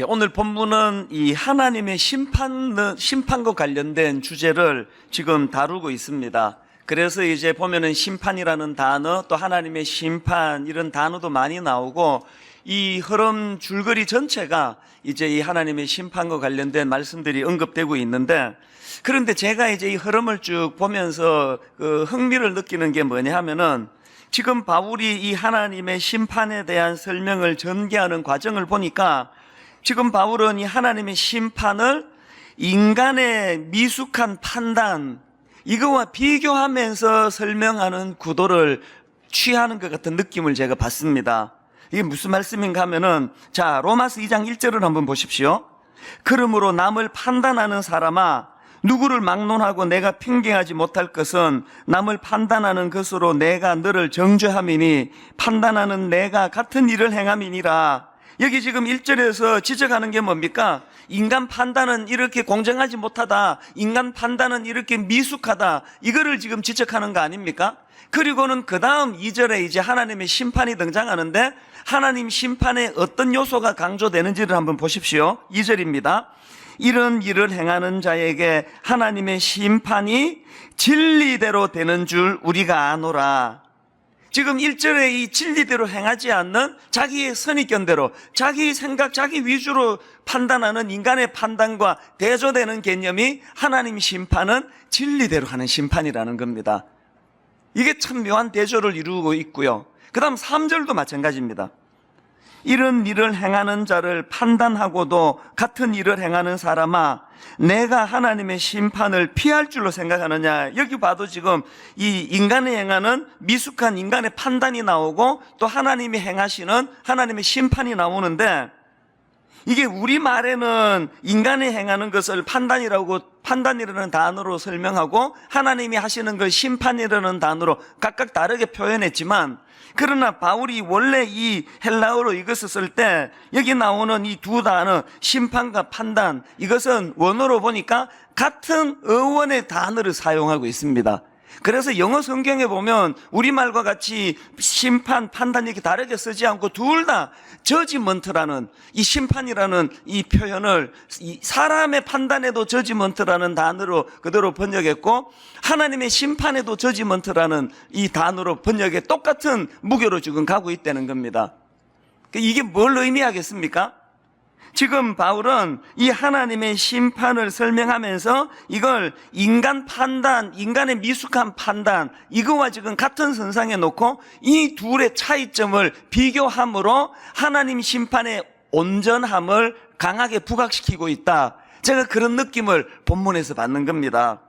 오늘 본문은 이 하나님의 심판과 관련된 주제를 지금 다루고 있습니다. 그래서 이제 보면은 심판이라는 단어, 또 하나님의 심판, 이런 단어도 많이 나오고, 이 흐름 줄거리 전체가 이제 이 하나님의 심판과 관련된 말씀들이 언급되고 있는데, 그런데 제가 이제 이 흐름을 쭉 보면서 그 흥미를 느끼는 게 뭐냐 하면은, 지금 바울이 이 하나님의 심판에 대한 설명을 전개하는 과정을 보니까, 지금 바울은 이 하나님의 심판을 인간의 미숙한 판단, 이거와 비교하면서 설명하는 구도를 취하는 것 같은 느낌을 제가 받습니다. 이게 무슨 말씀인가 하면은, 자, 로마서 2장 1절을 한번 보십시오. 그러므로 남을 판단하는 사람아, 누구를 막론하고 내가 핑계하지 못할 것은 남을 판단하는 것으로 내가 너를 정죄함이니 판단하는 내가 같은 일을 행함이니라. 여기 지금 1절에서 지적하는 게 뭡니까? 인간 판단은 이렇게 공정하지 못하다, 인간 판단은 이렇게 미숙하다, 이거를 지금 지적하는 거 아닙니까? 그리고는 그 다음 2절에 이제 하나님의 심판이 등장하는데, 하나님 심판에 어떤 요소가 강조되는지를 한번 보십시오. 2절입니다. 이런 일을 행하는 자에게 하나님의 심판이 진리대로 되는 줄 우리가 아노라. 지금 1절에 이 진리대로 행하지 않는 자기의 선입견대로, 자기 생각, 자기 위주로 판단하는 인간의 판단과 대조되는 개념이 하나님 심판은 진리대로 하는 심판이라는 겁니다. 이게 참 묘한 대조를 이루고 있고요. 그 다음 3절도 마찬가지입니다. 이런 일을 행하는 자를 판단하고도 같은 일을 행하는 사람아, 내가 하나님의 심판을 피할 줄로 생각하느냐. 여기 봐도 지금 이 인간이 행하는 미숙한 인간의 판단이 나오고, 또 하나님이 행하시는 하나님의 심판이 나오는데, 이게 우리말에는 인간이 행하는 것을 판단이라는 단어로 설명하고, 하나님이 하시는 걸 심판이라는 단어로 각각 다르게 표현했지만, 그러나 바울이 원래 이 헬라어로 이것을 쓸 때 여기 나오는 이 두 단어, 심판과 판단, 이것은 원어로 보니까 같은 어원의 단어를 사용하고 있습니다. 그래서 영어 성경에 보면 우리말과 같이 심판, 판단 이렇게 다르게 쓰지 않고 둘 다 저지먼트라는, 이 심판이라는 이 표현을 이 사람의 판단에도 저지먼트라는 단어로 그대로 번역했고, 하나님의 심판에도 저지먼트라는 이 단어로 번역해 똑같은 무게로 지금 가고 있다는 겁니다. 이게 뭘 의미하겠습니까? 지금 바울은 이 하나님의 심판을 설명하면서 이걸 인간 판단, 인간의 미숙한 판단, 이거와 지금 같은 선상에 놓고 이 둘의 차이점을 비교함으로 하나님 심판의 온전함을 강하게 부각시키고 있다. 제가 그런 느낌을 본문에서 받는 겁니다.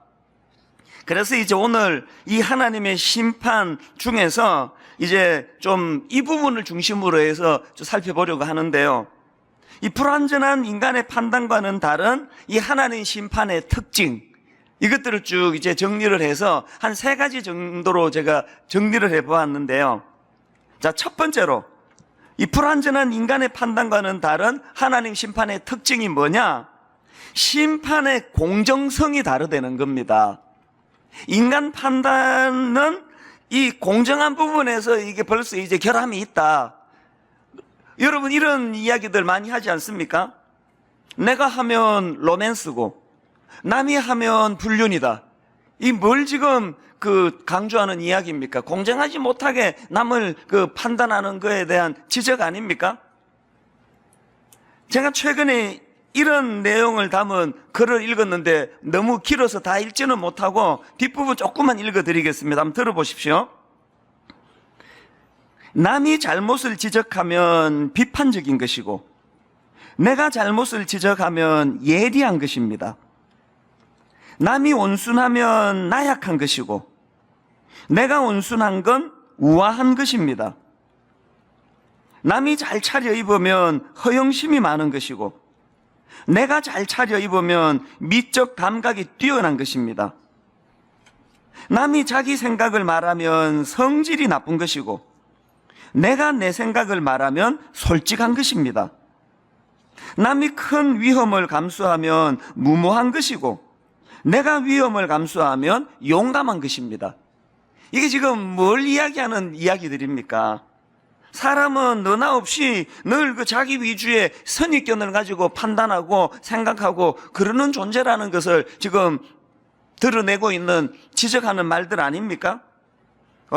그래서 이제 오늘 이 하나님의 심판 중에서 이제 좀 이 부분을 중심으로 해서 좀 살펴보려고 하는데요. 이 불완전한 인간의 판단과는 다른 이 하나님 심판의 특징, 이것들을 쭉 이제 정리를 해서 한 3가지 정도로 제가 정리를 해보았는데요. 자, 첫 번째로 이 불완전한 인간의 판단과는 다른 하나님 심판의 특징이 뭐냐? 심판의 공정성이 다르다는 겁니다. 인간 판단은 이 공정한 부분에서 이게 벌써 이제 결함이 있다. 여러분 이런 이야기들 많이 하지 않습니까? 내가 하면 로맨스고 남이 하면 불륜이다. 이 뭘 지금 강조하는 이야기입니까? 공정하지 못하게 남을 판단하는 거에 대한 지적 아닙니까? 제가 최근에 이런 내용을 담은 글을 읽었는데 너무 길어서 다 읽지는 못하고 뒷부분 조금만 읽어드리겠습니다. 한번 들어보십시오. 남이 잘못을 지적하면 비판적인 것이고, 내가 잘못을 지적하면 예리한 것입니다. 남이 온순하면 나약한 것이고, 내가 온순한 건 우아한 것입니다. 남이 잘 차려입으면 허영심이 많은 것이고, 내가 잘 차려입으면 미적 감각이 뛰어난 것입니다. 남이 자기 생각을 말하면 성질이 나쁜 것이고, 내가 내 생각을 말하면 솔직한 것입니다. 남이 큰 위험을 감수하면 무모한 것이고, 내가 위험을 감수하면 용감한 것입니다. 이게 지금 뭘 이야기하는 이야기들입니까? 사람은 너나 없이 늘 그 자기 위주의 선입견을 가지고 판단하고 생각하고 그러는 존재라는 것을 지금 드러내고 있는, 지적하는 말들 아닙니까?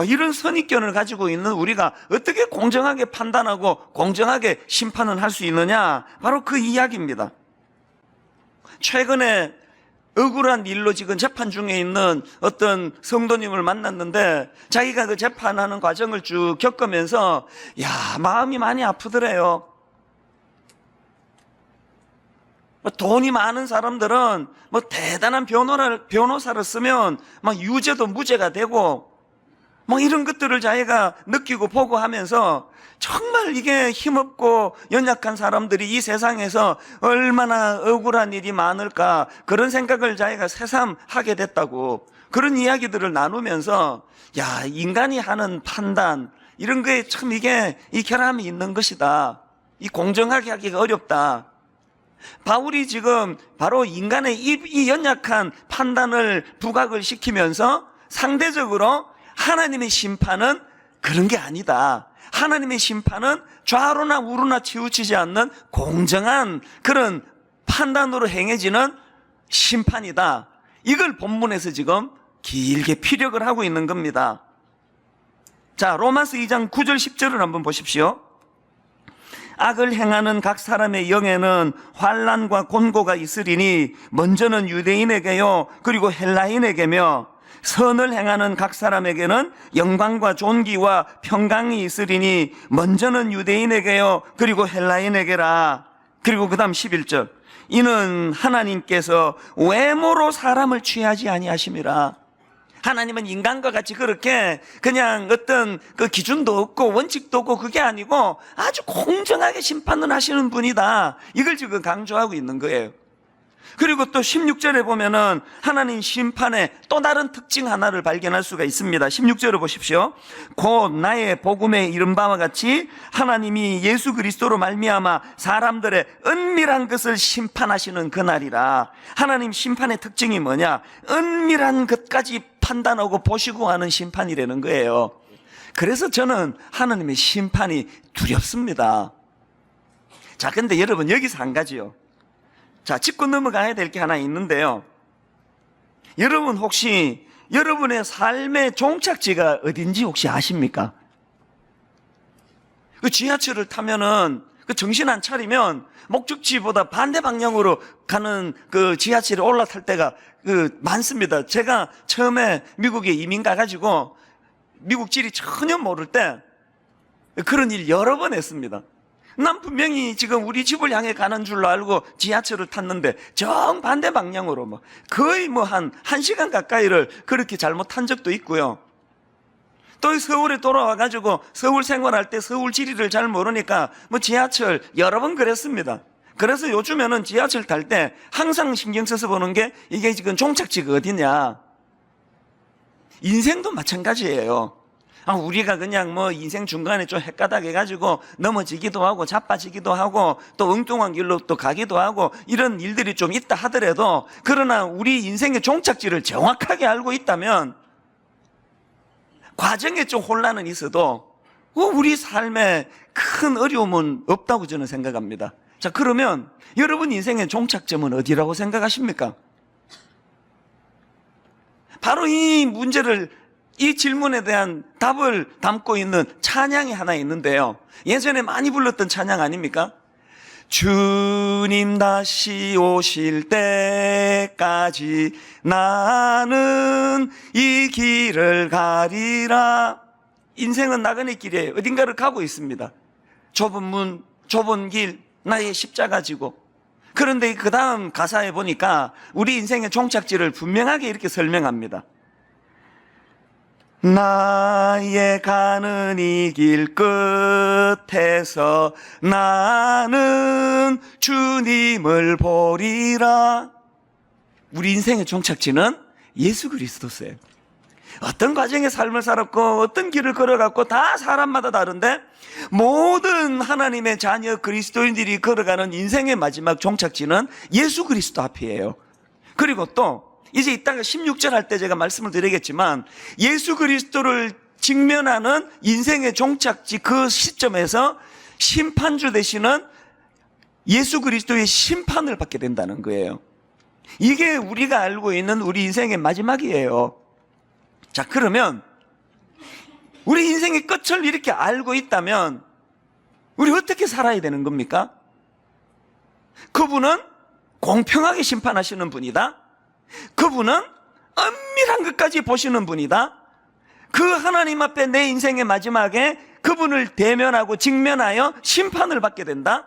이런 선입견을 가지고 있는 우리가 어떻게 공정하게 판단하고 공정하게 심판을 할 수 있느냐? 바로 그 이야기입니다. 최근에 억울한 일로 지금 재판 중에 있는 어떤 성도님을 만났는데 자기가 그 재판하는 과정을 쭉 겪으면서 마음이 많이 아프더래요. 돈이 많은 사람들은 대단한 변호사를 쓰면 유죄도 무죄가 되고 이런 것들을 자기가 느끼고 보고 하면서 정말 이게 힘없고 연약한 사람들이 이 세상에서 얼마나 억울한 일이 많을까, 그런 생각을 자기가 새삼 하게 됐다고, 그런 이야기들을 나누면서 인간이 하는 판단, 이런 거에 참 이게 이 결함이 있는 것이다. 이 공정하게 하기가 어렵다. 바울이 지금 바로 인간의 이 연약한 판단을 부각을 시키면서 상대적으로 하나님의 심판은 그런 게 아니다. 하나님의 심판은 좌로나 우로나 치우치지 않는 공정한 그런 판단으로 행해지는 심판이다. 이걸 본문에서 지금 길게 피력을 하고 있는 겁니다. 자, 로마서 2장 9절 10절을 한번 보십시오. 악을 행하는 각 사람의 영에는 환난과 곤고가 있으리니 먼저는 유대인에게요 그리고 헬라인에게며 선을 행하는 각 사람에게는 영광과 존귀와 평강이 있으리니 먼저는 유대인에게요 그리고 헬라인에게라. 그리고 그 다음 11절, 이는 하나님께서 외모로 사람을 취하지 아니하심이라. 하나님은 인간과 같이 그렇게 그냥 어떤 그 기준도 없고 원칙도 없고 그게 아니고 아주 공정하게 심판을 하시는 분이다. 이걸 지금 강조하고 있는 거예요. 그리고 또 16절에 보면은 하나님 심판의 또 다른 특징 하나를 발견할 수가 있습니다. 16절을 보십시오. 곧 나의 복음에 이른 바와 같이 하나님이 예수 그리스도로 말미암아 사람들의 은밀한 것을 심판하시는 그날이라. 하나님 심판의 특징이 뭐냐? 은밀한 것까지 판단하고 보시고 하는 심판이라는 거예요. 그래서 저는 하나님의 심판이 두렵습니다. 자, 근데 여러분 여기서 한 가지요. 자, 짚고 넘어가야 될 게 하나 있는데요. 여러분 혹시 여러분의 삶의 종착지가 어딘지 혹시 아십니까? 그 지하철을 타면은 그 정신 안 차리면 목적지보다 반대 방향으로 가는 그 지하철에 올라탈 때가 많습니다. 제가 처음에 미국에 이민 가가지고 미국 지리 전혀 모를 때 그런 일 여러 번 했습니다. 난 분명히 지금 우리 집을 향해 가는 줄로 알고 지하철을 탔는데 정반대 방향으로 거의 한 1시간 가까이를 그렇게 잘못한 적도 있고요. 또 서울에 돌아와가지고 서울 생활할 때 서울 지리를 잘 모르니까 지하철 여러 번 그랬습니다. 그래서 요즘에는 지하철 탈 때 항상 신경 써서 보는 게 이게 지금 종착지가 어디냐. 인생도 마찬가지예요. 우리가 그냥 인생 중간에 좀 헷가닥 해가지고 넘어지기도 하고 자빠지기도 하고 또 엉뚱한 길로 또 가기도 하고 이런 일들이 좀 있다 하더라도, 그러나 우리 인생의 종착지를 정확하게 알고 있다면 과정에 좀 혼란은 있어도 우리 삶에 큰 어려움은 없다고 저는 생각합니다. 자, 그러면 여러분 인생의 종착점은 어디라고 생각하십니까? 바로 이 질문에 대한 답을 담고 있는 찬양이 하나 있는데요. 예전에 많이 불렀던 찬양 아닙니까? 주님 다시 오실 때까지 나는 이 길을 가리라. 인생은 나그네 길이에요. 어딘가를 가고 있습니다. 좁은 문, 좁은 길, 나의 십자가 지고. 그런데 그 다음 가사에 보니까 우리 인생의 종착지를 분명하게 이렇게 설명합니다. 나의 가는 이 길 끝에서 나는 주님을 보리라. 우리 인생의 종착지는 예수 그리스도세요. 어떤 과정의 삶을 살았고 어떤 길을 걸어갔고 다 사람마다 다른데 모든 하나님의 자녀 그리스도인들이 걸어가는 인생의 마지막 종착지는 예수 그리스도 앞이에요. 그리고 또 이제 이따가 16절 할 때 제가 말씀을 드리겠지만 예수 그리스도를 직면하는 인생의 종착지 그 시점에서 심판주 되시는 예수 그리스도의 심판을 받게 된다는 거예요. 이게 우리가 알고 있는 우리 인생의 마지막이에요. 자, 그러면 우리 인생의 끝을 이렇게 알고 있다면 우리 어떻게 살아야 되는 겁니까? 그분은 공평하게 심판하시는 분이다. 그분은 엄밀한 것까지 보시는 분이다. 그 하나님 앞에 내 인생의 마지막에 그분을 대면하고 직면하여 심판을 받게 된다.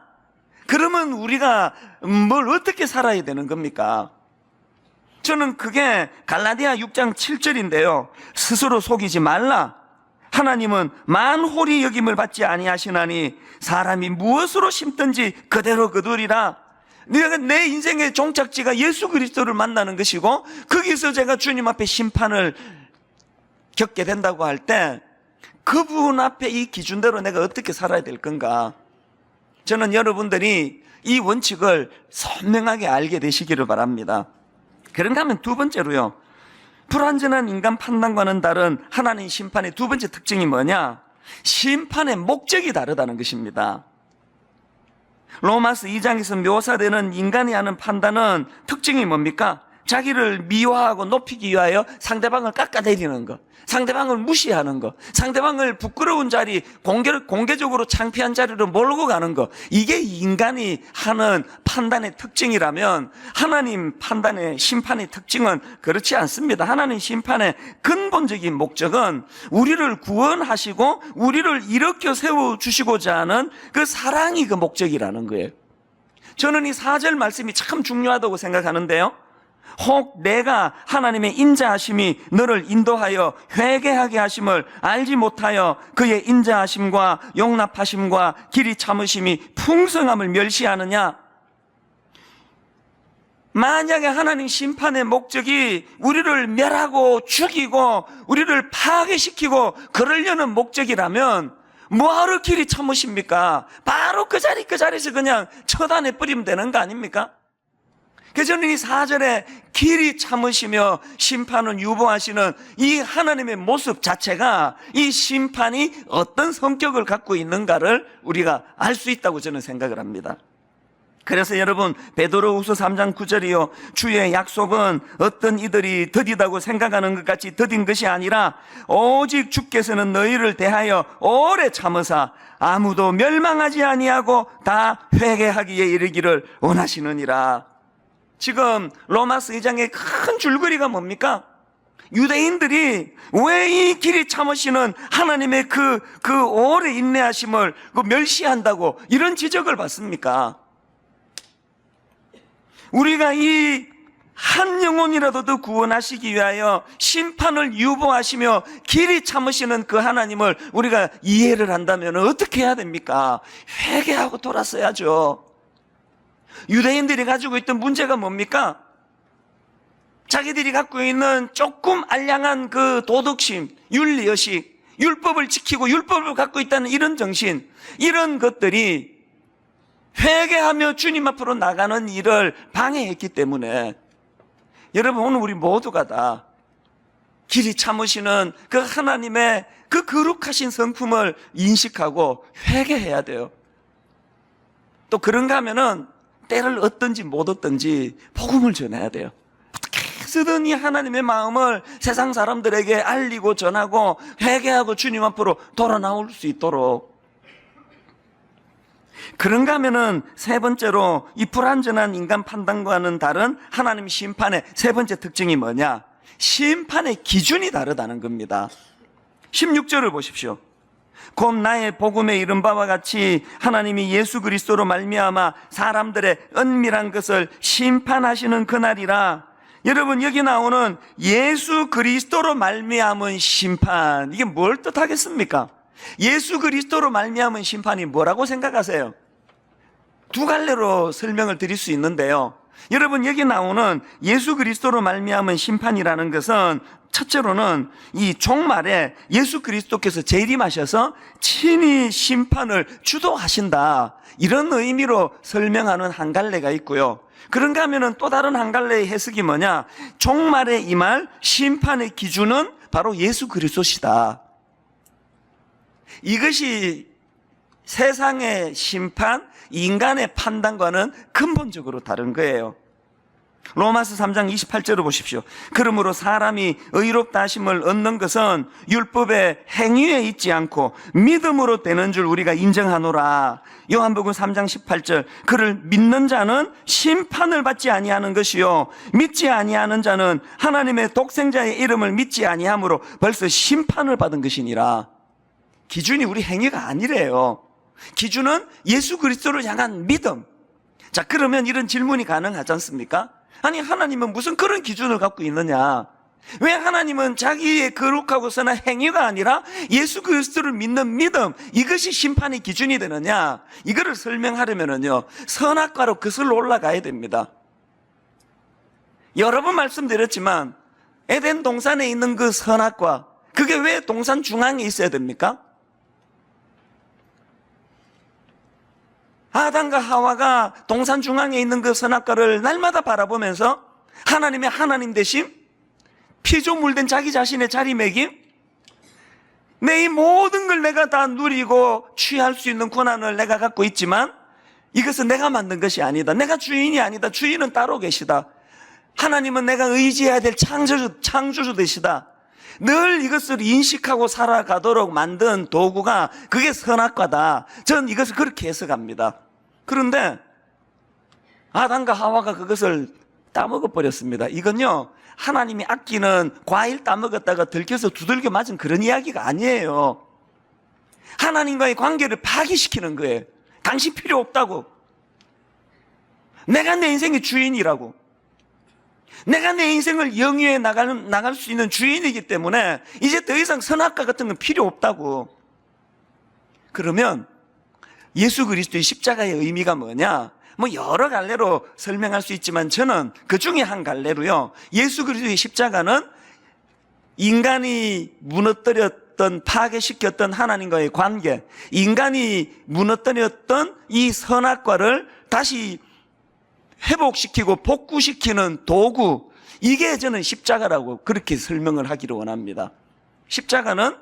그러면 우리가 뭘 어떻게 살아야 되는 겁니까? 저는 그게 갈라디아 6장 7절인데요. 스스로 속이지 말라. 하나님은 만홀히 여김을 받지 아니하시나니 사람이 무엇으로 심든지 그대로 거두리라. 내가 내 인생의 종착지가 예수 그리스도를 만나는 것이고 거기서 제가 주님 앞에 심판을 겪게 된다고 할 때 그분 앞에 이 기준대로 내가 어떻게 살아야 될 건가? 저는 여러분들이 이 원칙을 선명하게 알게 되시기를 바랍니다. 그런가 하면 두 번째로요, 불완전한 인간 판단과는 다른 하나님 심판의 두 번째 특징이 뭐냐? 심판의 목적이 다르다는 것입니다. 로마서 2장에서 묘사되는 인간이 하는 판단은 특징이 뭡니까? 자기를 미화하고 높이기 위하여 상대방을 깎아내리는 것, 상대방을 무시하는 것, 상대방을 부끄러운 자리, 공개적으로 창피한 자리로 몰고 가는 것, 이게 인간이 하는 판단의 특징이라면 하나님 판단의 심판의 특징은 그렇지 않습니다. 하나님 심판의 근본적인 목적은 우리를 구원하시고 우리를 일으켜 세워주시고자 하는 그 사랑이 그 목적이라는 거예요. 저는 이 4절 말씀이 참 중요하다고 생각하는데요. 혹 내가 하나님의 인자하심이 너를 인도하여 회개하게 하심을 알지 못하여 그의 인자하심과 용납하심과 길이 참으심이 풍성함을 멸시하느냐? 만약에 하나님 심판의 목적이 우리를 멸하고 죽이고 우리를 파괴시키고 그러려는 목적이라면 뭐하러 길이 참으십니까? 바로 그 자리에서 그냥 처단해 버리면 되는 거 아닙니까? 그래서 저는 이 4절에 길이 참으시며 심판은 유보하시는 이 하나님의 모습 자체가 이 심판이 어떤 성격을 갖고 있는가를 우리가 알 수 있다고 저는 생각을 합니다. 그래서 여러분, 베드로후서 3장 9절이요, 주의 약속은 어떤 이들이 더디다고 생각하는 것 같이 더딘 것이 아니라 오직 주께서는 너희를 대하여 오래 참으사 아무도 멸망하지 아니하고 다 회개하기에 이르기를 원하시느니라. 지금 로마서 2장의 큰 줄거리가 뭡니까? 유대인들이 왜 이 길이 참으시는 하나님의 그 오래 인내하심을 멸시한다고 이런 지적을 받습니까? 우리가 이 한 영혼이라도 더 구원하시기 위하여 심판을 유보하시며 길이 참으시는 그 하나님을 우리가 이해를 한다면 어떻게 해야 됩니까? 회개하고 돌아서야죠. 유대인들이 가지고 있던 문제가 뭡니까? 자기들이 갖고 있는 조금 알량한 그 도덕심, 윤리의식, 율법을 지키고 율법을 갖고 있다는 이런 정신, 이런 것들이 회개하며 주님 앞으로 나가는 일을 방해했기 때문에 여러분, 오늘 우리 모두가 다 길이 참으시는 그 하나님의 그 거룩하신 성품을 인식하고 회개해야 돼요. 또 그런가 하면은 때를 얻든지 못 얻든지 복음을 전해야 돼요. 어떻게 해서든 이 하나님의 마음을 세상 사람들에게 알리고 전하고 회개하고 주님 앞으로 돌아 나올 수 있도록. 그런가 하면은 세 번째로 이 불완전한 인간 판단과는 다른 하나님 심판의 세 번째 특징이 뭐냐? 심판의 기준이 다르다는 겁니다. 16절을 보십시오. 곧 나의 복음에 이른 바와 같이 하나님이 예수 그리스도로 말미암아 사람들의 은밀한 것을 심판하시는 그날이라. 여러분, 여기 나오는 예수 그리스도로 말미암은 심판, 이게 뭘 뜻하겠습니까? 예수 그리스도로 말미암은 심판이 뭐라고 생각하세요? 두 갈래로 설명을 드릴 수 있는데요. 여러분, 여기 나오는 예수 그리스도로 말미암은 심판이라는 것은 첫째로는 이 종말에 예수 그리스도께서 재림하셔서 친히 심판을 주도하신다, 이런 의미로 설명하는 한 갈래가 있고요. 그런가 하면은 또 다른 한 갈래의 해석이 뭐냐? 종말에 임할 심판의 기준은 바로 예수 그리스도시다. 이것이 세상의 심판, 인간의 판단과는 근본적으로 다른 거예요. 로마서 3장 28절을 보십시오. 그러므로 사람이 의롭다 하심을 얻는 것은 율법의 행위에 있지 않고 믿음으로 되는 줄 우리가 인정하노라. 요한복음 3장 18절, 그를 믿는 자는 심판을 받지 아니하는 것이요 믿지 아니하는 자는 하나님의 독생자의 이름을 믿지 아니하므로 벌써 심판을 받은 것이니라. 기준이 우리 행위가 아니래요. 기준은 예수 그리스도를 향한 믿음. 자, 그러면 이런 질문이 가능하지 않습니까? 아니, 하나님은 무슨 그런 기준을 갖고 있느냐? 왜 하나님은 자기의 거룩하고 선한 행위가 아니라 예수 그리스도를 믿는 믿음, 이것이 심판의 기준이 되느냐? 이거를 설명하려면요, 선악과로 거슬러 올라가야 됩니다. 여러 번 말씀드렸지만 에덴 동산에 있는 그 선악과, 그게 왜 동산 중앙에 있어야 됩니까? 아담과 하와가 동산 중앙에 있는 그 선악과를 날마다 바라보면서 하나님의 하나님 되심, 피조물된 자기 자신의 자리매김, 내 이 모든 걸 내가 다 누리고 취할 수 있는 권한을 내가 갖고 있지만 이것은 내가 만든 것이 아니다. 내가 주인이 아니다. 주인은 따로 계시다. 하나님은 내가 의지해야 될 창조주 되시다. 늘 이것을 인식하고 살아가도록 만든 도구가 그게 선악과다. 저는 이것을 그렇게 해석합니다. 그런데 아담과 하와가 그것을 따먹어버렸습니다. 이건요, 하나님이 아끼는 과일 따먹었다가 들켜서 두들겨 맞은 그런 이야기가 아니에요. 하나님과의 관계를 파기시키는 거예요. 당신 필요 없다고. 내가 내 인생의 주인이라고. 내가 내 인생을 영위해 나갈 수 있는 주인이기 때문에 이제 더 이상 선악과 같은 건 필요 없다고. 그러면 예수 그리스도의 십자가의 의미가 뭐냐? 뭐 여러 갈래로 설명할 수 있지만 저는 그 중에 한 갈래로요, 예수 그리스도의 십자가는 인간이 무너뜨렸던, 파괴시켰던 하나님과의 관계, 인간이 무너뜨렸던 이 선악과를 다시 회복시키고 복구시키는 도구, 이게 저는 십자가라고 그렇게 설명을 하기를 원합니다. 십자가는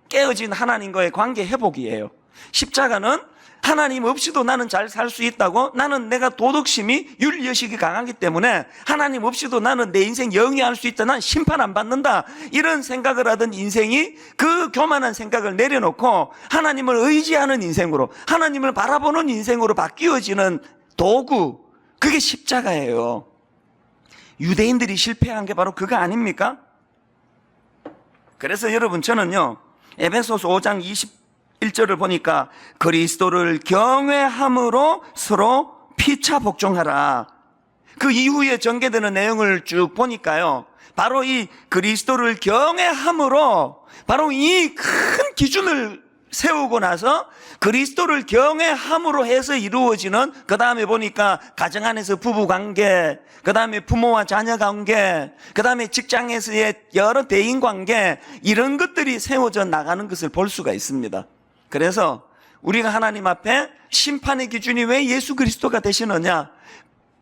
깨어진 하나님과의 관계 회복이에요. 십자가는 하나님 없이도 나는 잘 살 수 있다고, 나는 내가 도덕심이, 윤리의식이 강하기 때문에 하나님 없이도 나는 내 인생 영위할 수 있다, 난 심판 안 받는다, 이런 생각을 하던 인생이 그 교만한 생각을 내려놓고 하나님을 의지하는 인생으로, 하나님을 바라보는 인생으로 바뀌어지는 도구, 그게 십자가예요. 유대인들이 실패한 게 바로 그거 아닙니까? 그래서 여러분, 저는요, 에베소서 5장 21절을 보니까 그리스도를 경외함으로 서로 피차 복종하라. 그 이후에 전개되는 내용을 쭉 보니까요, 바로 이 그리스도를 경외함으로, 바로 이 큰 기준을 세우고 나서 그리스도를 경외함으로 해서 이루어지는, 그 다음에 보니까 가정 안에서 부부 관계, 그 다음에 부모와 자녀 관계, 그 다음에 직장에서의 여러 대인 관계, 이런 것들이 세워져 나가는 것을 볼 수가 있습니다. 그래서 우리가 하나님 앞에 심판의 기준이 왜 예수 그리스도가 되시느냐,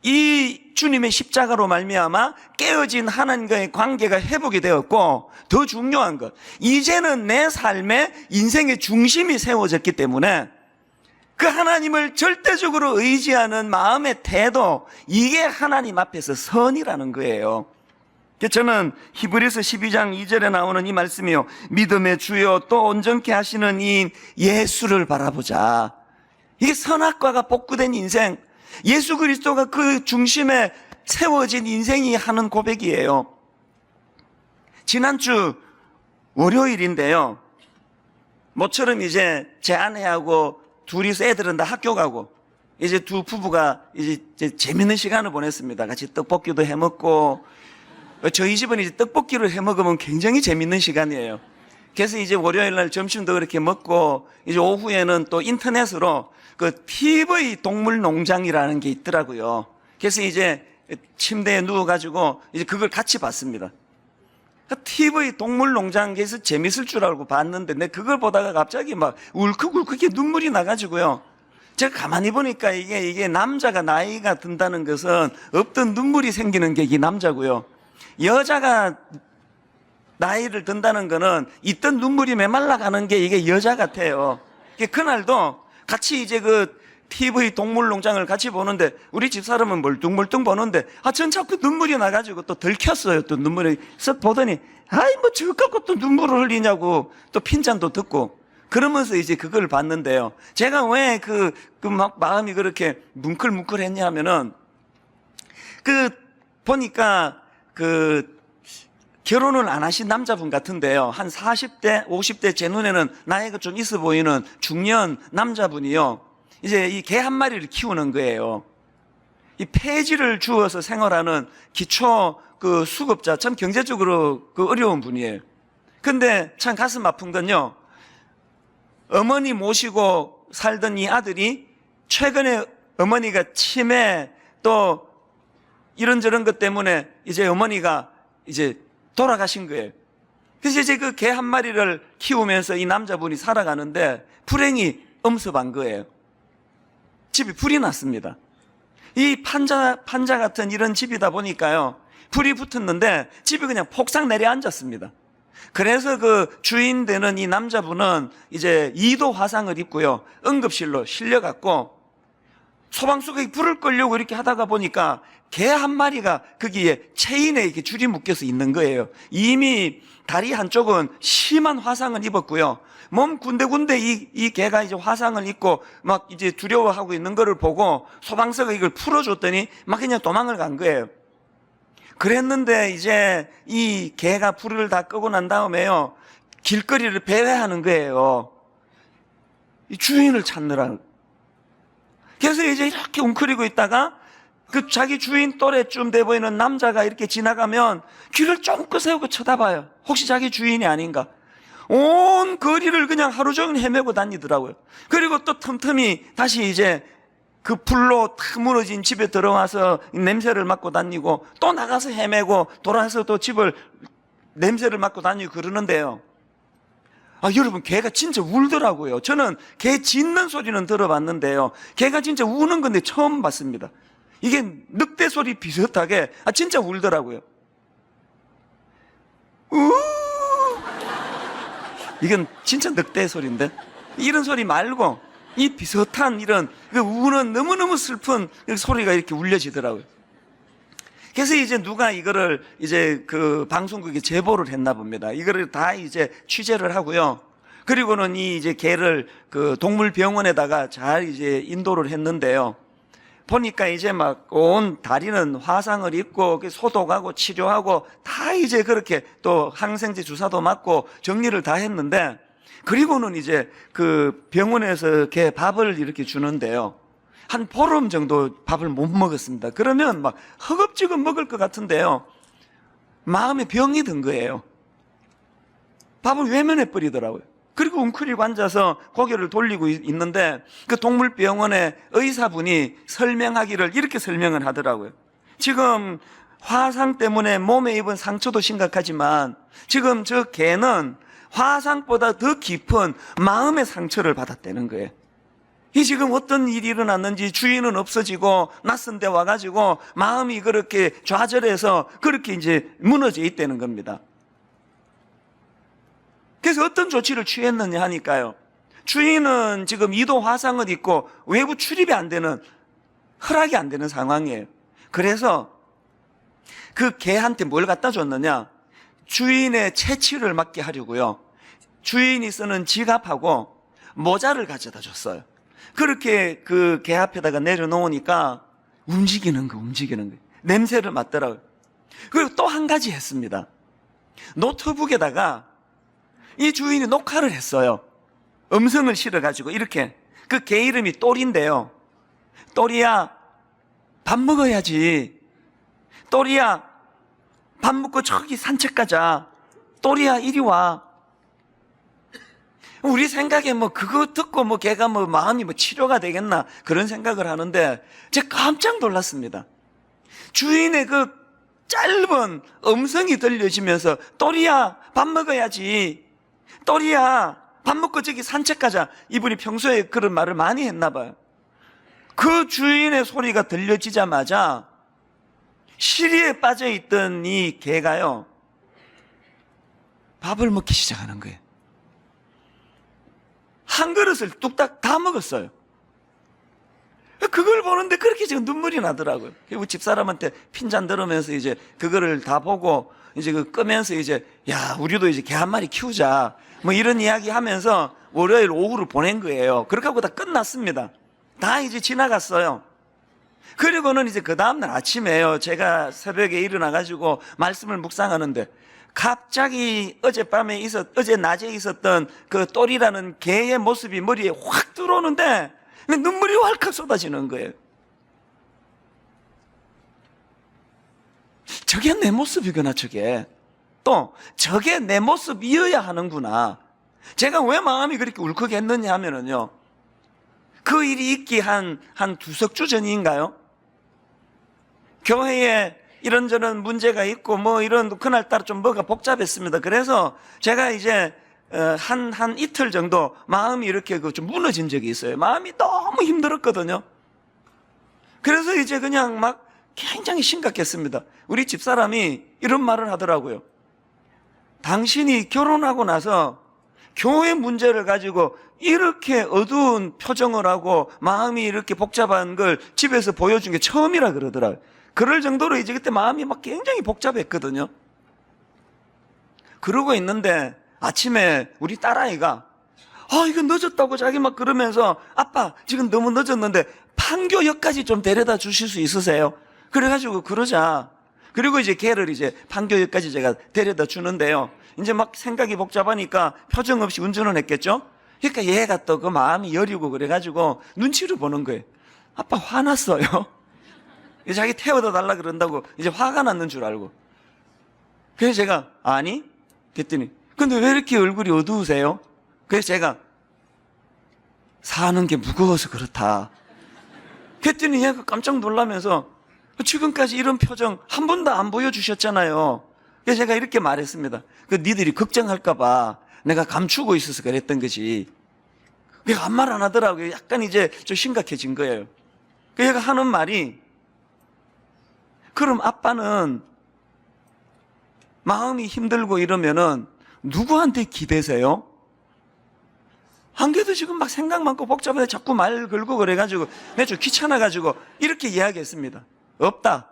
이 주님의 십자가로 말미암아 깨어진 하나님과의 관계가 회복이 되었고, 더 중요한 것, 이제는 내 삶의 인생의 중심이 세워졌기 때문에 그 하나님을 절대적으로 의지하는 마음의 태도, 이게 하나님 앞에서 선이라는 거예요. 저는 히브리서 12장 2절에 나오는 이 말씀이요, 믿음의 주요 또 온전케 하시는 이 예수를 바라보자. 이게 선악과가 복구된 인생, 예수 그리스도가 그 중심에 세워진 인생이 하는 고백이에요. 지난주 월요일인데요, 모처럼 이제 제 아내하고 둘이서 애들은 다 학교 가고 이제 두 부부가 이제 재밌는 시간을 보냈습니다. 같이 떡볶이도 해 먹고, 저희 집은 이제 떡볶이를 해 먹으면 굉장히 재밌는 시간이에요. 그래서 이제 월요일 날 점심도 그렇게 먹고, 이제 오후에는 또 인터넷으로 그 TV 동물 농장이라는 게 있더라고요. 그래서 이제 침대에 누워가지고 이제 그걸 같이 봤습니다. TV 동물 농장에서 재밌을 줄 알고 봤는데, 내 그걸 보다가 갑자기 막 울컥울컥 눈물이 나가지고요. 제가 가만히 보니까 이게 남자가 나이가 든다는 것은 없던 눈물이 생기는 게 이 남자고요. 여자가 나이를 든다는 거는 있던 눈물이 메말라가는 게 이게 여자 같아요. 그날도 같이 이제 그 TV 동물농장을 같이 보는데 우리 집사람은 멀뚱멀뚱 보는데 전 자꾸 눈물이 나가지고 또 들켰어요. 또 눈물이 쓱 보더니 아이 뭐 저것 갖고 또 눈물을 흘리냐고 또 핀잔도 듣고 그러면서 이제 그걸 봤는데요. 제가 왜 막 마음이 그렇게 뭉클뭉클했냐 하면은 보니까 결혼을 안 하신 남자분 같은데요. 한 40대, 50대 제 눈에는 나이가 좀 있어 보이는 중년 남자분이요. 이제 이 개 한 마리를 키우는 거예요. 이 폐지를 주어서 생활하는 기초 수급자, 참 경제적으로 어려운 분이에요. 근데 참 가슴 아픈 건요. 어머니 모시고 살던 이 아들이 최근에 어머니가 치매 또 이런저런 것 때문에 이제 어머니가 이제 돌아가신 거예요. 그래서 이제 그 개 한 마리를 키우면서 이 남자분이 살아가는데 불행히 엄습한 거예요. 집이 불이 났습니다. 이 판자 같은 이런 집이다 보니까요. 불이 붙었는데 집이 그냥 폭삭 내려앉았습니다. 그래서 그 주인 되는 이 남자분은 이제 2도 화상을 입고요. 응급실로 실려갔고 소방수가 불을 끌려고 이렇게 하다가 보니까 개 한 마리가 거기에 체인에 이렇게 줄이 묶여서 있는 거예요. 이미 다리 한쪽은 심한 화상을 입었고요. 몸 군데군데 이 개가 이제 화상을 입고 막 이제 두려워하고 있는 거를 보고 소방서가 이걸 풀어줬더니 막 그냥 도망을 간 거예요. 그랬는데 이제 이 개가 불을 다 끄고 난 다음에요. 길거리를 배회하는 거예요. 이 주인을 찾느라. 그래서 이제 이렇게 웅크리고 있다가 자기 주인 또래쯤 돼 보이는 남자가 이렇게 지나가면 귀를 쫑긋 세우고 쳐다봐요. 혹시 자기 주인이 아닌가? 온 거리를 그냥 하루 종일 헤매고 다니더라고요. 그리고 또 틈틈이 다시 이제 그 불로 탁 무너진 집에 들어와서 냄새를 맡고 다니고 또 나가서 헤매고 돌아와서 또 집을 냄새를 맡고 다니고 그러는데요. 여러분 개가 진짜 울더라고요. 저는 개 짖는 소리는 들어봤는데요. 개가 진짜 우는 건데 처음 봤습니다. 이게 늑대 소리 비슷하게 진짜 울더라고요. 이건 진짜 늑대 소리인데 이런 소리 말고 이 비슷한 이런 우는 너무너무 슬픈 소리가 이렇게 울려지더라고요. 그래서 이제 누가 이거를 이제 방송국에 제보를 했나 봅니다. 이거를 다 이제 취재를 하고요. 그리고는 이제 개를 동물병원에다가 잘 이제 인도를 했는데요. 보니까 이제 막 온 다리는 화상을 입고 소독하고 치료하고 다 이제 그렇게 또 항생제 주사도 맞고 정리를 다 했는데 그리고는 이제 병원에서 개 밥을 이렇게 주는데요. 한 보름 정도 밥을 못 먹었습니다. 그러면 막 허겁지겁 먹을 것 같은데요. 마음에 병이 든 거예요. 밥을 외면해 버리더라고요. 그리고 웅크리고 앉아서 고개를 돌리고 있는데 그 동물병원의 의사분이 설명하기를 이렇게 설명을 하더라고요. 지금 화상 때문에 몸에 입은 상처도 심각하지만 지금 저 개는 화상보다 더 깊은 마음의 상처를 받았다는 거예요. 이 지금 어떤 일이 일어났는지 주인은 없어지고 낯선 데 와가지고 마음이 그렇게 좌절해서 그렇게 이제 무너져 있다는 겁니다. 그래서 어떤 조치를 취했느냐 하니까요. 주인은 지금 2도 화상을 입고 외부 출입이 안 되는, 허락이 안 되는 상황이에요. 그래서 그 개한테 뭘 갖다 줬느냐? 주인의 채취를 막게 하려고요. 주인이 쓰는 지갑하고 모자를 가져다 줬어요. 그렇게 그 개 앞에다가 내려놓으니까 움직이는 거. 냄새를 맡더라고요. 그리고 또 한 가지 했습니다. 노트북에다가 이 주인이 녹화를 했어요. 음성을 실어가지고 이렇게. 그 개 이름이 또리인데요. 또리야, 밥 먹어야지. 또리야, 밥 먹고 저기 산책 가자. 또리야, 이리 와. 우리 생각에 그거 듣고 걔가 마음이 치료가 되겠나 그런 생각을 하는데 제가 깜짝 놀랐습니다. 주인의 그 짧은 음성이 들려지면서 또리야, 밥 먹어야지. 또리야, 밥 먹고 저기 산책 가자. 이분이 평소에 그런 말을 많이 했나 봐요. 그 주인의 소리가 들려지자마자 시리에 빠져있던 이 개가요, 밥을 먹기 시작하는 거예요. 한 그릇을 뚝딱 다 먹었어요. 그걸 보는데 그렇게 지금 눈물이 나더라고요. 그리고 집사람한테 핀잔 들으면서 이제 그거를 다 보고 이제 그 끄면서 이제 야, 우리도 이제 개 한 마리 키우자. 뭐 이런 이야기 하면서 월요일 오후를 보낸 거예요. 그렇게 하고 다 끝났습니다. 다 이제 지나갔어요. 그리고는 이제 그 다음날 아침에요. 제가 새벽에 일어나가지고 말씀을 묵상하는데 갑자기 어제 낮에 있었던 그 똘이라는 개의 모습이 머리에 확 들어오는데 눈물이 왈칵 쏟아지는 거예요. 저게 내 모습이구나, 저게. 또, 저게 내 모습이어야 하는구나. 제가 왜 마음이 그렇게 울컥했느냐 하면은요, 그 일이 있기 한 두 석주 전인가요? 교회에 이런저런 문제가 있고, 그날따라 좀 뭐가 복잡했습니다. 그래서 제가 이제, 한 이틀 정도 마음이 이렇게 좀 무너진 적이 있어요. 마음이 너무 힘들었거든요. 그래서 이제 그냥 막 굉장히 심각했습니다. 우리 집사람이 이런 말을 하더라고요. 당신이 결혼하고 나서 교회 문제를 가지고 이렇게 어두운 표정을 하고 마음이 이렇게 복잡한 걸 집에서 보여준 게 처음이라 그러더라고요. 그럴 정도로 이제 그때 마음이 막 굉장히 복잡했거든요. 그러고 있는데 아침에 우리 딸아이가 이거 늦었다고 자기 막 그러면서 아빠 지금 너무 늦었는데 판교역까지 좀 데려다 주실 수 있으세요? 그래가지고 그러자. 그리고 이제 걔를 이제 판교역까지 제가 데려다 주는데요. 이제 막 생각이 복잡하니까 표정 없이 운전을 했겠죠? 그러니까 얘가 또 그 마음이 여리고 그래가지고 눈치를 보는 거예요. 아빠 화났어요. 자기 태워다 달라 그런다고 이제 화가 났는 줄 알고. 그래서 제가 아니? 그랬더니 근데 왜 이렇게 얼굴이 어두우세요? 그래서 제가 사는 게 무거워서 그렇다. 그랬더니 얘가 깜짝 놀라면서 지금까지 이런 표정 한 번도 안 보여주셨잖아요. 그래서 제가 이렇게 말했습니다. 니들이 걱정할까봐 내가 감추고 있어서 그랬던 거지. 얘가 아무 말 안 하더라고요. 약간 이제 좀 심각해진 거예요. 얘가 하는 말이 그럼 아빠는 마음이 힘들고 이러면은 누구한테 기대세요? 안 그래도 지금 막 생각 많고 복잡해서 자꾸 말 걸고 그래가지고 내가 좀 귀찮아가지고 이렇게 이야기했습니다. 없다.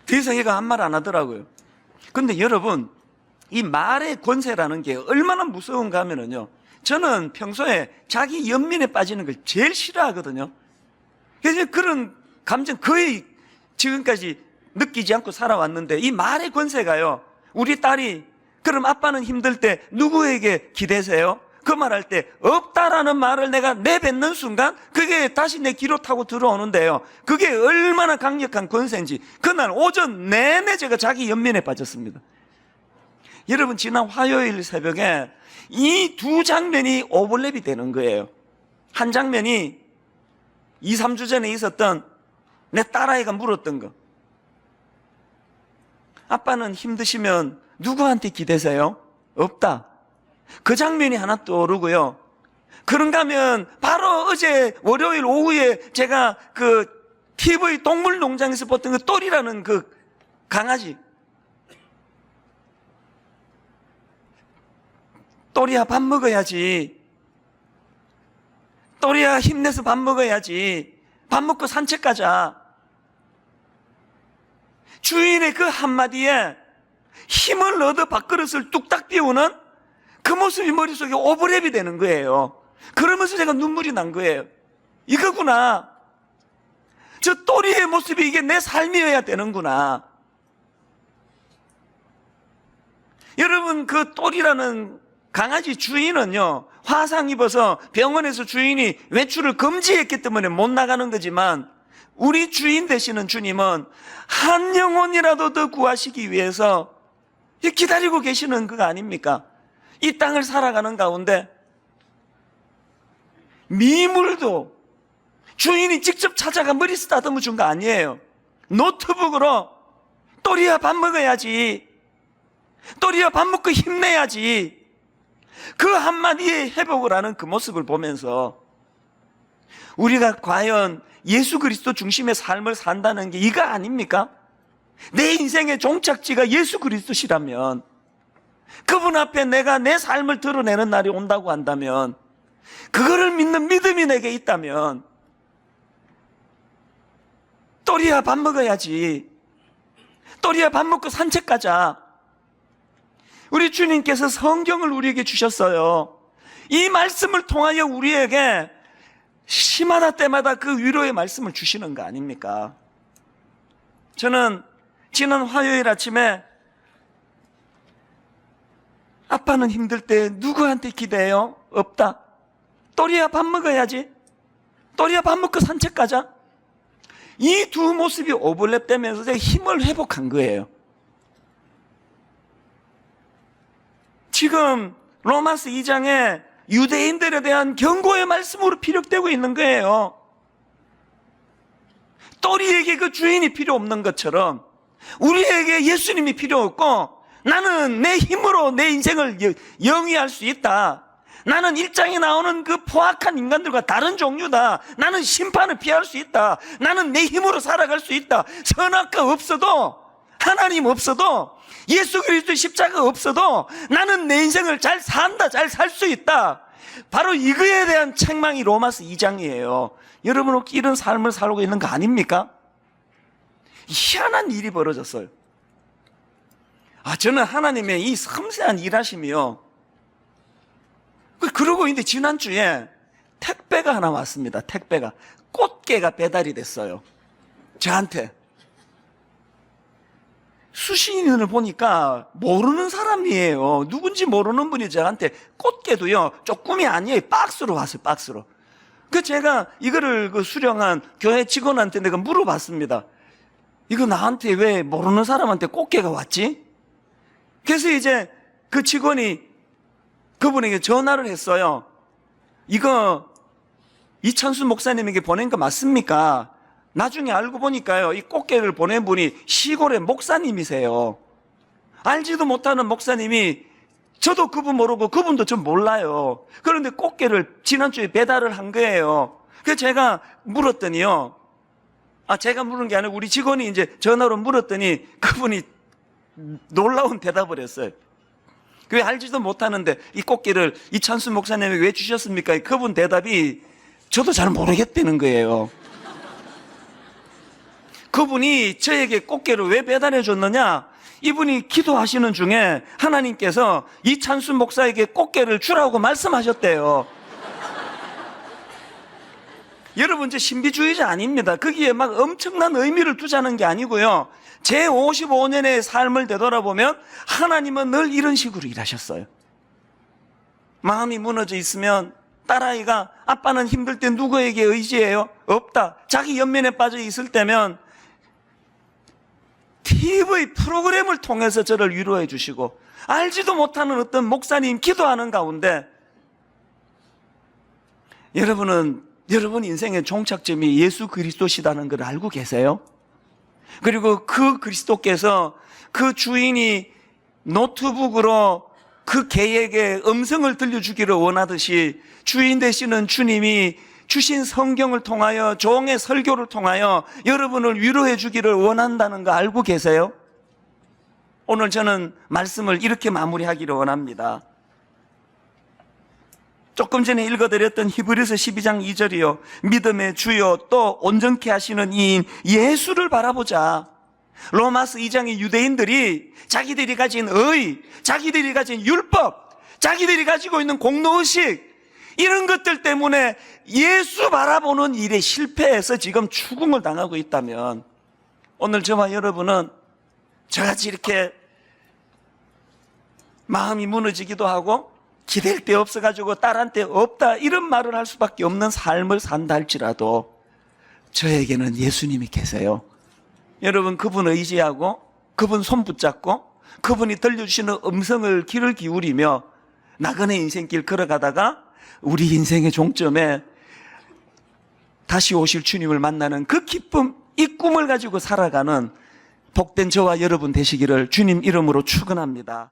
더 이상 얘가 한 말 안 하더라고요. 근데 여러분, 이 말의 권세라는 게 얼마나 무서운가 하면은요, 저는 평소에 자기 연민에 빠지는 걸 제일 싫어하거든요. 그래서 그런 감정 거의 지금까지 느끼지 않고 살아왔는데 이 말의 권세가요, 우리 딸이 그럼 아빠는 힘들 때 누구에게 기대세요? 그 말할 때 없다라는 말을 내가 내뱉는 순간 그게 다시 내 귀로 타고 들어오는데요, 그게 얼마나 강력한 권세인지 그날 오전 내내 제가 자기 연민에 빠졌습니다. 여러분, 지난 화요일 새벽에 이 두 장면이 오버랩이 되는 거예요. 한 장면이 2, 3주 전에 있었던 내 딸아이가 물었던 거. 아빠는 힘드시면 누구한테 기대세요? 없다. 그 장면이 하나 떠오르고요. 그런가 하면 바로 어제 월요일 오후에 제가 그 TV 동물농장에서 봤던 그 똘이라는 그 강아지. 똘이야 밥 먹어야지. 똘이야 힘내서 밥 먹어야지. 밥 먹고 산책 가자. 주인의 그 한마디에 힘을 얻어 밥그릇을 뚝딱 비우는 그 모습이 머릿속에 오버랩이 되는 거예요. 그러면서 제가 눈물이 난 거예요. 이거구나. 저 똘이의 모습이 이게 내 삶이어야 되는구나. 여러분, 그 똘이라는 강아지 주인은요, 화상 입어서 병원에서 주인이 외출을 금지했기 때문에 못 나가는 거지만 우리 주인 되시는 주님은 한 영혼이라도 더 구하시기 위해서 기다리고 계시는 그거 아닙니까? 이 땅을 살아가는 가운데 미물도 주인이 직접 찾아가 머리 쓰다듬어 준 거 아니에요. 노트북으로 똘이야 밥 먹어야지, 똘이야 밥 먹고 힘내야지, 그 한마디에 회복을 하는 그 모습을 보면서 우리가 과연 예수 그리스도 중심의 삶을 산다는 게 이거 아닙니까? 내 인생의 종착지가 예수 그리스도시라면, 그분 앞에 내가 내 삶을 드러내는 날이 온다고 한다면, 그거를 믿는 믿음이 내게 있다면, 또리야 밥 먹어야지. 또리야 밥 먹고 산책 가자. 우리 주님께서 성경을 우리에게 주셨어요. 이 말씀을 통하여 우리에게 시마다 때마다 그 위로의 말씀을 주시는 거 아닙니까? 저는 지난 화요일 아침에 아빠는 힘들 때 누구한테 기대요? 없다. 또리야 밥 먹어야지. 또리야 밥 먹고 산책 가자. 이 두 모습이 오버랩되면서 제가 힘을 회복한 거예요. 지금 로마서 2장에 유대인들에 대한 경고의 말씀으로 피력되고 있는 거예요. 또리에게 그 주인이 필요 없는 것처럼 우리에게 예수님이 필요 없고, 나는 내 힘으로 내 인생을 영위할 수 있다. 나는 1장에 나오는 그 포악한 인간들과 다른 종류다. 나는 심판을 피할 수 있다. 나는 내 힘으로 살아갈 수 있다. 선악과 없어도, 하나님 없어도, 예수 그리스도의 십자가 없어도 나는 내 인생을 잘 산다, 잘 살 수 있다. 바로 이거에 대한 책망이 로마서 2장이에요. 여러분 혹시 이런 삶을 살고 있는 거 아닙니까? 희한한 일이 벌어졌어요. 저는 하나님의 이 섬세한 일하심이요, 그러고 있는데 지난주에 택배가 하나 왔습니다. 택배가, 꽃게가 배달이 됐어요. 저한테. 수신인을 보니까 모르는 사람이에요. 누군지 모르는 분이 저한테 꽃게도요, 조금이 아니에요. 박스로 왔어요. 박스로. 제가 이거를 수령한 교회 직원한테 내가 물어봤습니다. 이거 나한테 왜 모르는 사람한테 꽃게가 왔지? 그래서 이제 그 직원이 그분에게 전화를 했어요. 이거 이찬수 목사님에게 보낸 거 맞습니까? 나중에 알고 보니까요, 이 꽃게를 보낸 분이 시골의 목사님이세요. 알지도 못하는 목사님이, 저도 그분 모르고 그분도 전 몰라요. 그런데 꽃게를 지난주에 배달을 한 거예요. 그래서 제가 물었더니요, 제가 물은 게 아니고 우리 직원이 이제 전화로 물었더니 그분이 놀라운 대답을 했어요. 왜 알지도 못하는데 이 꽃게를 이찬수 목사님에게 왜 주셨습니까? 그분 대답이 저도 잘 모르겠다는 거예요. 그분이 저에게 꽃게를 왜 배달해 줬느냐? 이분이 기도하시는 중에 하나님께서 이찬수 목사에게 꽃게를 주라고 말씀하셨대요. 여러분, 저 신비주의자 아닙니다. 거기에 막 엄청난 의미를 두자는 게 아니고요, 제 55년의 삶을 되돌아보면 하나님은 늘 이런 식으로 일하셨어요. 마음이 무너져 있으면 딸아이가 아빠는 힘들 때 누구에게 의지해요? 없다. 자기 연민에 빠져 있을 때면 TV 프로그램을 통해서 저를 위로해 주시고, 알지도 못하는 어떤 목사님 기도하는 가운데, 여러분은 여러분 인생의 종착점이 예수 그리스도시다는 걸 알고 계세요? 그리고 그 그리스도께서 그 주인이 노트북으로 그 개에게 음성을 들려주기를 원하듯이 주인 되시는 주님이 주신 성경을 통하여, 종의 설교를 통하여 여러분을 위로해 주기를 원한다는 거 알고 계세요? 오늘 저는 말씀을 이렇게 마무리하기를 원합니다. 조금 전에 읽어드렸던 히브리서 12장 2절이요, 믿음의 주요 또 온전케 하시는 이인 예수를 바라보자. 로마서 2장의 유대인들이 자기들이 가진 의, 자기들이 가진 율법, 자기들이 가지고 있는 공로의식, 이런 것들 때문에 예수 바라보는 일에 실패해서 지금 추궁을 당하고 있다면, 오늘 저와 여러분은 저같이 이렇게 마음이 무너지기도 하고 기댈 데 없어가지고 딸한테 없다 이런 말을 할 수밖에 없는 삶을 산다 할지라도 저에게는 예수님이 계세요. 여러분, 그분 의지하고 그분 손 붙잡고 그분이 들려주시는 음성을 귀를 기울이며 나그네 인생길 걸어가다가 우리 인생의 종점에 다시 오실 주님을 만나는 그 기쁨, 이 꿈을 가지고 살아가는 복된 저와 여러분 되시기를 주님 이름으로 축원합니다.